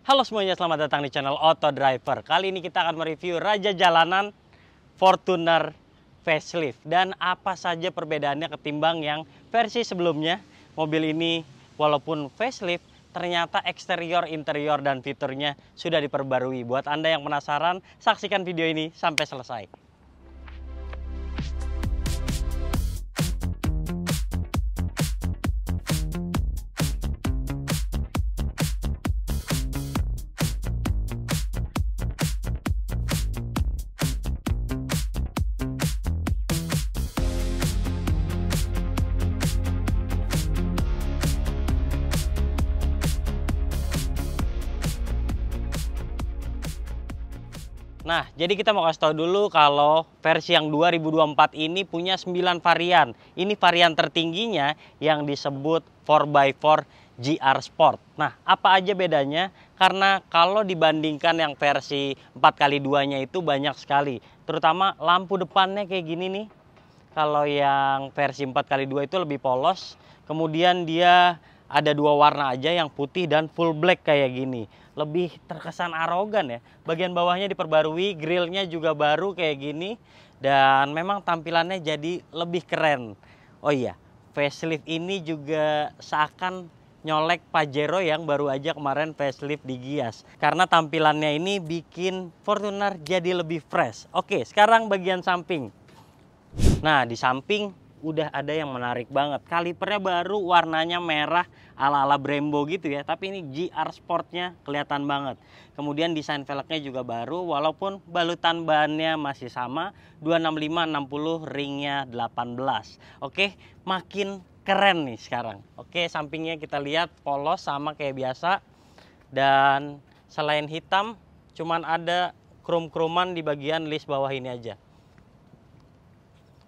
Halo semuanya, selamat datang di channel Auto Driver. Kali ini kita akan mereview Raja Jalanan Fortuner facelift dan apa saja perbedaannya ketimbang yang versi sebelumnya. Mobil ini walaupun facelift, ternyata eksterior, interior, dan fiturnya sudah diperbarui. Buat Anda yang penasaran, saksikan video ini sampai selesai. Nah, jadi kita mau kasih tahu dulu kalau versi yang 2024 ini punya 9 varian. Ini varian tertingginya yang disebut 4x4 GR Sport. Nah, apa aja bedanya? Karena kalau dibandingkan yang versi 4x2-nya itu banyak sekali. Terutama lampu depannya kayak gini nih. Kalau yang versi 4x2 itu lebih polos. Kemudian dia ada dua warna aja, yang putih dan full black kayak gini. Lebih terkesan arogan ya. Bagian bawahnya diperbarui, grillnya juga baru kayak gini. Dan memang tampilannya jadi lebih keren. Oh iya, facelift ini juga seakan nyolek Pajero yang baru aja kemarin facelift digias. Karena tampilannya ini bikin Fortuner jadi lebih fresh. Oke, sekarang bagian samping. Nah, di samping udah ada yang menarik banget. Kalipernya baru, warnanya merah ala-ala Brembo gitu ya. Tapi ini GR Sportnya kelihatan banget. Kemudian desain velgnya juga baru, walaupun balutan bannya masih sama. 265/60, ringnya 18. Oke, makin keren nih sekarang. Oke, sampingnya kita lihat polos sama kayak biasa. Dan selain hitam, cuman ada krom-kroman di bagian list bawah ini aja.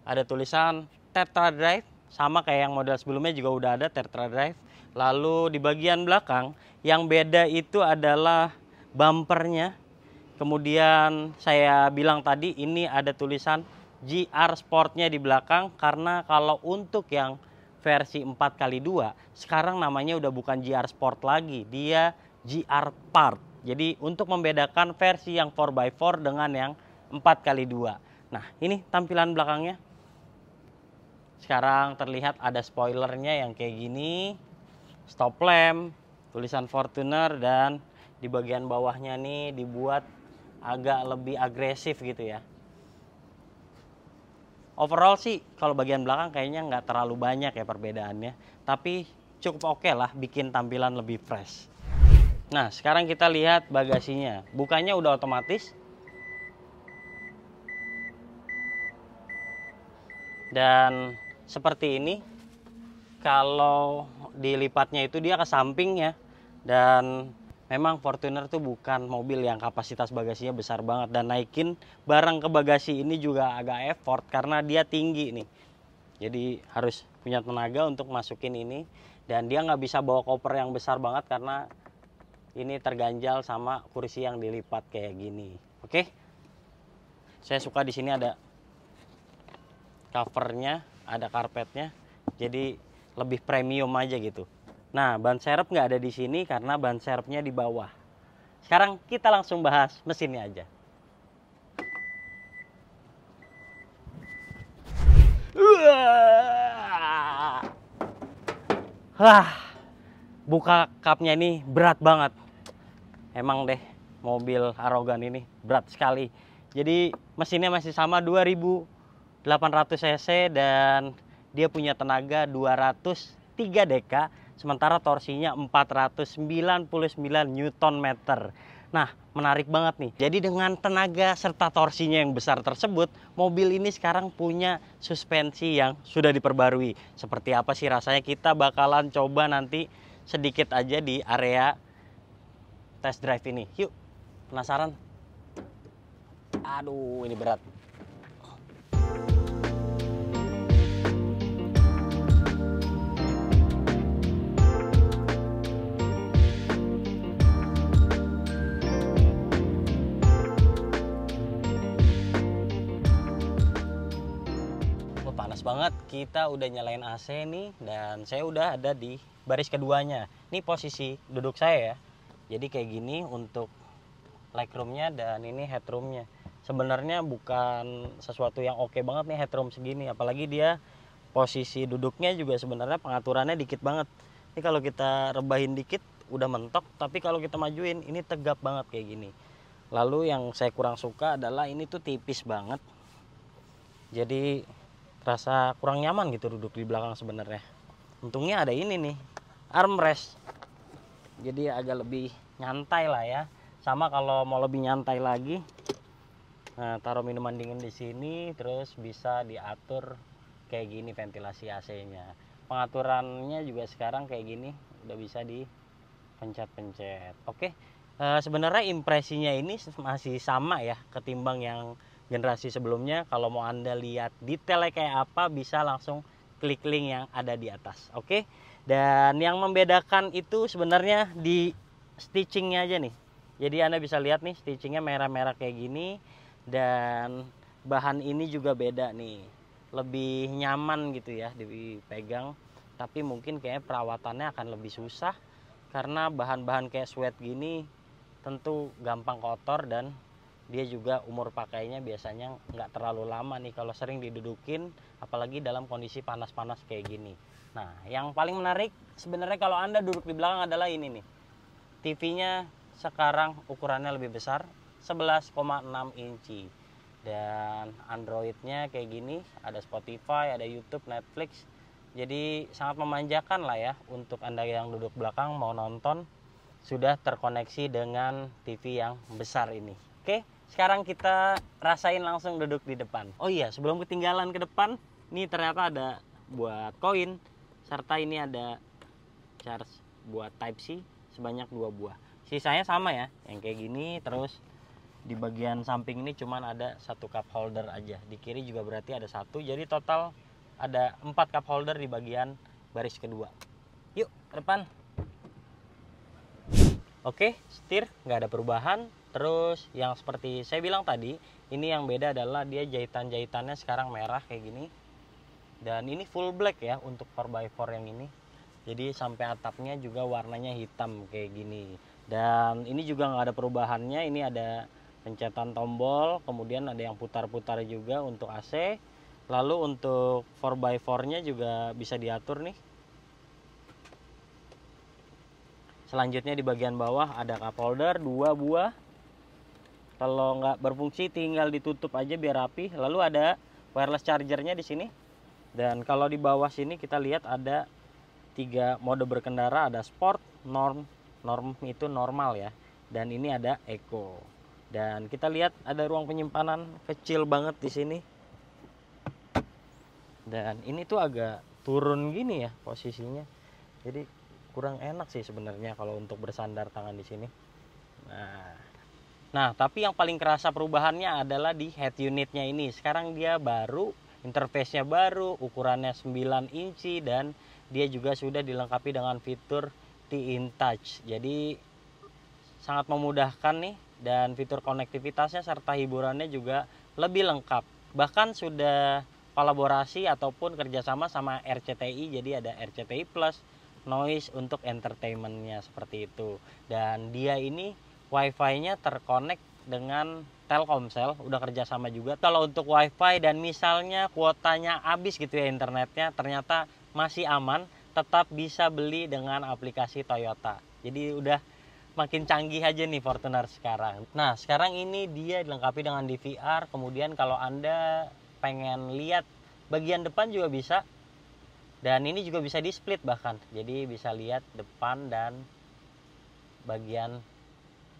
Ada tulisan Tetra Drive, sama kayak yang model sebelumnya juga udah ada Tetra Drive. Lalu di bagian belakang yang beda itu adalah bumpernya. Kemudian saya bilang tadi ini ada tulisan GR Sportnya di belakang, karena kalau untuk yang versi 4x2 sekarang namanya udah bukan GR Sport lagi, dia GR Part. Jadi untuk membedakan versi yang 4x4 dengan yang 4x2. Nah, ini tampilan belakangnya. Sekarang terlihat ada spoilernya yang kayak gini, stop lamp, tulisan Fortuner, dan di bagian bawahnya nih dibuat agak lebih agresif gitu ya. Overall sih kalau bagian belakang kayaknya nggak terlalu banyak ya perbedaannya, tapi cukup oke lah, bikin tampilan lebih fresh. Nah, sekarang kita lihat bagasinya. Bukannya udah otomatis. Dan seperti ini, kalau dilipatnya itu dia ke samping ya. Dan memang Fortuner tuh bukan mobil yang kapasitas bagasinya besar banget. Dan naikin barang ke bagasi ini juga agak effort karena dia tinggi nih. Jadi harus punya tenaga untuk masukin ini. Dan dia nggak bisa bawa koper yang besar banget karena ini terganjal sama kursi yang dilipat kayak gini. Oke, saya suka di sini ada covernya, ada karpetnya, jadi lebih premium aja gitu. Nah, ban serep nggak ada di sini karena ban serepnya di bawah. Sekarang kita langsung bahas mesinnya aja. Wah, buka kapnya ini berat banget. Emang deh, mobil arogan ini berat sekali. Jadi mesinnya masih sama 2800 cc dan dia punya tenaga 203 dk, sementara torsinya 499 Nm. Nah, menarik banget nih. Jadi dengan tenaga serta torsinya yang besar tersebut, mobil ini sekarang punya suspensi yang sudah diperbarui. Seperti apa sih rasanya, kita bakalan coba nanti sedikit aja di area test drive ini. Yuk, penasaran? Aduh, ini berat. Panas banget. Kita udah nyalain AC nih dan saya udah ada di baris keduanya. Ini posisi duduk saya ya. Jadi kayak gini untuk legroomnya dan ini headroomnya. Sebenarnya bukan sesuatu yang oke banget nih headroom segini, apalagi dia posisi duduknya juga sebenarnya pengaturannya dikit banget. Ini kalau kita rebahin dikit udah mentok, tapi kalau kita majuin ini tegap banget kayak gini. Lalu yang saya kurang suka adalah ini tuh tipis banget, jadi rasa kurang nyaman gitu duduk di belakang sebenarnya. Untungnya ada ini nih, armrest, jadi agak lebih nyantai lah ya. Sama kalau mau lebih nyantai lagi, nah taruh minuman dingin di sini, terus bisa diatur kayak gini ventilasi AC-nya. Pengaturannya juga sekarang kayak gini, udah bisa dipencet-pencet. Oke, sebenarnya impresinya ini masih sama ya ketimbang yang generasi sebelumnya. Kalau mau Anda lihat detailnya kayak apa, bisa langsung klik link yang ada di atas. Oke, dan yang membedakan itu sebenarnya di stitchingnya aja nih. Jadi Anda bisa lihat nih stitchingnya merah-merah kayak gini, dan bahan ini juga beda nih, lebih nyaman gitu ya dipegang. Tapi mungkin kayaknya perawatannya akan lebih susah karena bahan-bahan kayak sweat gini tentu gampang kotor, dan dia juga umur pakainya biasanya nggak terlalu lama nih kalau sering didudukin, apalagi dalam kondisi panas-panas kayak gini. Nah, yang paling menarik sebenarnya kalau Anda duduk di belakang adalah ini nih. TV-nya sekarang ukurannya lebih besar, 11,6 inci. Dan Android-nya kayak gini, ada Spotify, ada YouTube, Netflix. Jadi sangat memanjakan lah ya untuk Anda yang duduk belakang mau nonton, sudah terkoneksi dengan TV yang besar ini. Oke, sekarang kita rasain langsung duduk di depan. Oh iya, sebelum ketinggalan ke depan, ini ternyata ada buat koin, serta ini ada charge buat Type-C sebanyak 2 buah. Sisanya sama ya, yang kayak gini. Terus di bagian samping ini cuman ada 1 cup holder aja. Di kiri juga berarti ada 1, jadi total ada 4 cup holder di bagian baris kedua. Yuk ke depan. Oke, setir nggak ada perubahan. Terus yang seperti saya bilang tadi, ini yang beda adalah dia jahitan-jahitannya sekarang merah kayak gini. Dan ini full black ya untuk 4x4 yang ini. Jadi sampai atapnya juga warnanya hitam kayak gini. Dan ini juga nggak ada perubahannya. Ini ada pencetan tombol, kemudian ada yang putar-putar juga untuk AC. Lalu untuk 4x4 nya juga bisa diatur nih. Selanjutnya di bagian bawah ada cup holder 2 buah. Kalau nggak berfungsi tinggal ditutup aja biar rapi. Lalu ada wireless chargernya di sini. Dan kalau di bawah sini kita lihat ada 3 mode berkendara, ada sport, norm itu normal ya. Dan ini ada eco. Dan kita lihat ada ruang penyimpanan kecil banget di sini. Dan ini tuh agak turun gini ya posisinya. Jadi kurang enak sih sebenarnya kalau untuk bersandar tangan di sini. Nah, tapi yang paling kerasa perubahannya adalah di head unitnya ini. Sekarang dia baru, interface-nya baru, ukurannya 9 inci, dan dia juga sudah dilengkapi dengan fitur T-in-Touch. Jadi sangat memudahkan nih, dan fitur konektivitasnya serta hiburannya juga lebih lengkap. Bahkan sudah kolaborasi ataupun kerjasama sama RCTI, jadi ada RCTI Plus, noise untuk entertainmentnya seperti itu. Dan dia ini Wi-Fi-nya terkonek dengan Telkomsel, udah kerjasama juga. Kalau untuk Wi-Fi dan misalnya kuotanya habis gitu ya internetnya, ternyata masih aman, tetap bisa beli dengan aplikasi Toyota. Jadi udah makin canggih aja nih Fortuner sekarang. Nah, sekarang ini dia dilengkapi dengan DVR. Kemudian kalau Anda pengen lihat bagian depan juga bisa. Dan ini juga bisa di split bahkan. Jadi bisa lihat depan dan bagian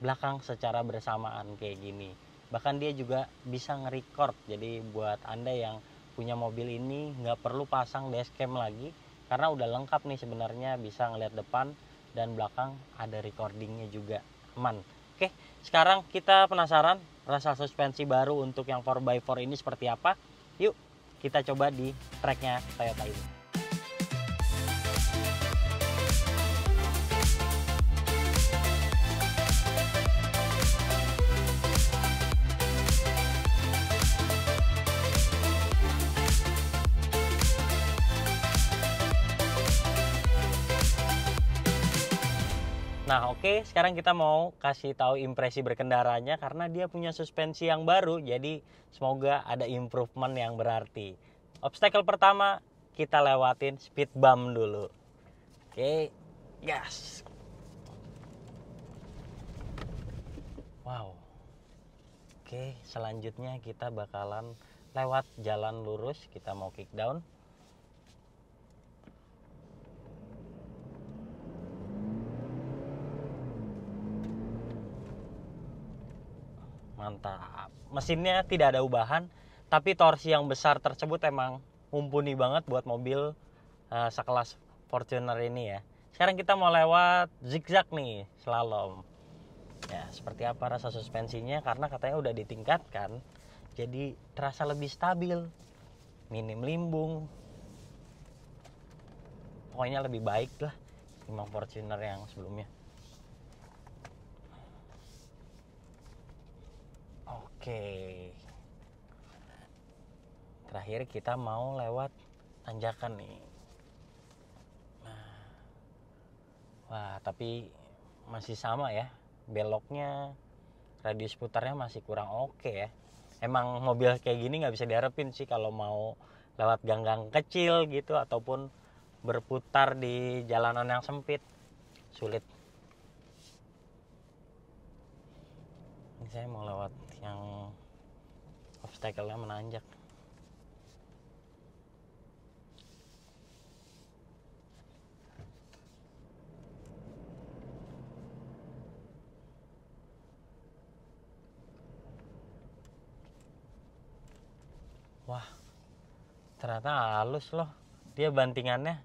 belakang secara bersamaan kayak gini. Bahkan dia juga bisa nge-record. Jadi buat Anda yang punya mobil ini nggak perlu pasang dashcam lagi, karena udah lengkap nih sebenarnya, bisa ngeliat depan dan belakang, ada recordingnya juga, aman. Oke, sekarang kita penasaran rasa suspensi baru untuk yang 4x4 ini seperti apa. Yuk kita coba di tracknya Toyota ini. Nah, oke, sekarang kita mau kasih tahu impresi berkendaranya karena dia punya suspensi yang baru, jadi semoga ada improvement yang berarti. Obstacle pertama kita lewatin speed bump dulu. Oke, gas. Wow. Oke, selanjutnya kita bakalan lewat jalan lurus, kita mau kick down. Mantap. Mesinnya tidak ada ubahan, tapi torsi yang besar tersebut emang mumpuni banget buat mobil sekelas Fortuner ini ya. Sekarang kita mau lewat zigzag nih, slalom. Ya, seperti apa rasa suspensinya? Karena katanya udah ditingkatkan, jadi terasa lebih stabil, minim limbung. Pokoknya lebih baik lah ketimbang Fortuner yang sebelumnya. Oke. Terakhir kita mau lewat tanjakan nih. Nah. Wah, tapi masih sama ya. Beloknya, radius putarnya masih kurang oke ya. Emang mobil kayak gini nggak bisa diharapin sih kalau mau lewat gang-gang kecil gitu ataupun berputar di jalanan yang sempit. Sulit. Ini saya mau lewat yang obstacle-nya menanjak. Wah, ternyata halus loh dia bantingannya.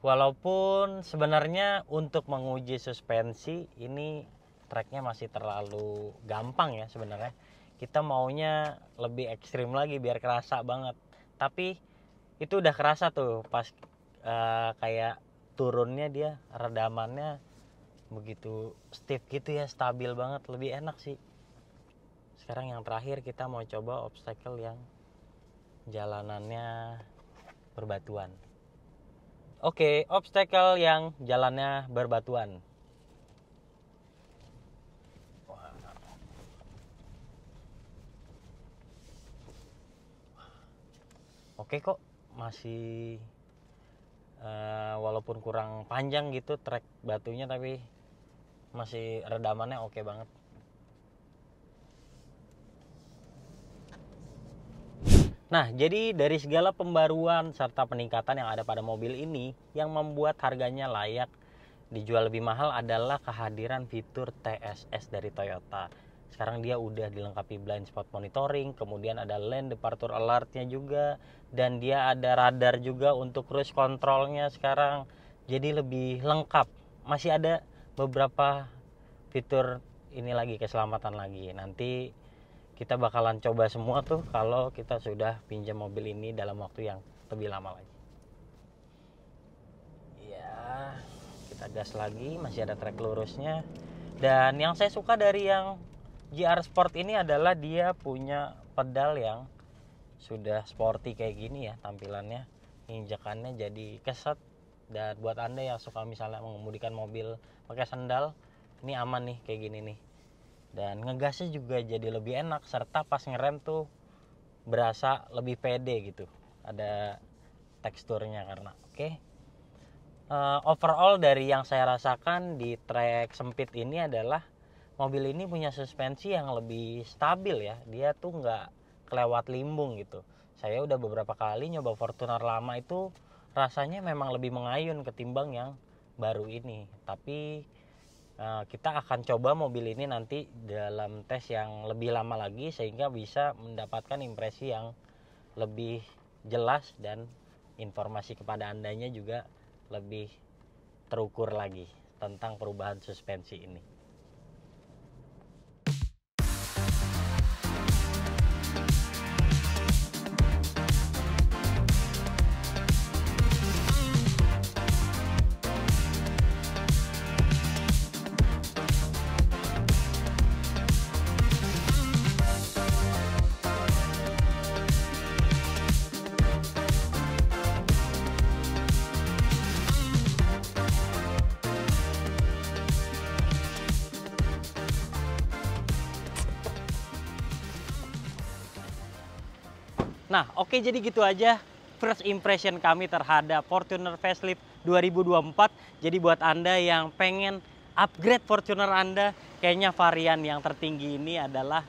Walaupun sebenarnya untuk menguji suspensi ini treknya masih terlalu gampang ya sebenarnya. Kita maunya lebih ekstrim lagi biar kerasa banget. Tapi itu udah kerasa tuh pas kayak turunnya dia redamannya begitu stiff gitu ya, stabil banget, lebih enak sih. Sekarang yang terakhir kita mau coba obstacle yang jalanannya berbatuan. Oke, obstacle yang jalannya berbatuan. Oke kok, masih walaupun kurang panjang gitu trek batunya, tapi masih redamannya oke banget. Nah, jadi dari segala pembaruan serta peningkatan yang ada pada mobil ini, yang membuat harganya layak dijual lebih mahal adalah kehadiran fitur TSS dari Toyota. Sekarang dia udah dilengkapi blind spot monitoring, kemudian ada lane departure alertnya juga, dan dia ada radar juga untuk cruise controlnya sekarang. Jadi lebih lengkap. Masih ada beberapa fitur ini lagi, keselamatan lagi. Nanti kita bakalan coba semua tuh kalau kita sudah pinjam mobil ini dalam waktu yang lebih lama lagi. Ya, kita gas lagi, masih ada trek lurusnya. Dan yang saya suka dari yang GR Sport ini adalah dia punya pedal yang sudah sporty kayak gini ya tampilannya. Injakannya jadi keset, dan buat Anda yang suka misalnya mengemudikan mobil pakai sandal, ini aman nih kayak gini nih. Dan ngegasnya juga jadi lebih enak, serta pas ngerem tuh berasa lebih pede gitu, ada teksturnya karena oke. Overall dari yang saya rasakan di trek sempit ini adalah mobil ini punya suspensi yang lebih stabil ya, dia tuh nggak kelewat limbung gitu. Saya udah beberapa kali nyoba Fortuner lama itu rasanya memang lebih mengayun ketimbang yang baru ini, tapi kita akan coba mobil ini nanti dalam tes yang lebih lama lagi sehingga bisa mendapatkan impresi yang lebih jelas dan informasi kepada andanya juga lebih terukur lagi tentang perubahan suspensi ini. Nah, oke, jadi gitu aja first impression kami terhadap Fortuner Facelift 2024. Jadi buat Anda yang pengen upgrade Fortuner Anda, kayaknya varian yang tertinggi ini adalah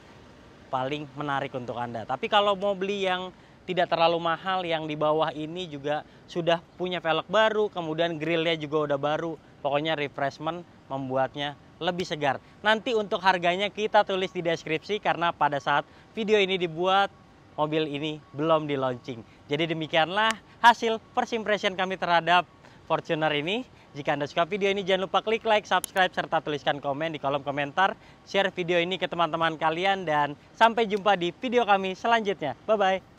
paling menarik untuk Anda. Tapi kalau mau beli yang tidak terlalu mahal, yang di bawah ini juga sudah punya velg baru, kemudian grillnya juga udah baru. Pokoknya refreshment membuatnya lebih segar. Nanti untuk harganya kita tulis di deskripsi karena pada saat video ini dibuat, mobil ini belum di launching. Jadi demikianlah hasil first impression kami terhadap Fortuner ini. Jika Anda suka video ini, jangan lupa klik like, subscribe, serta tuliskan komen di kolom komentar. Share video ini ke teman-teman kalian dan sampai jumpa di video kami selanjutnya. Bye-bye.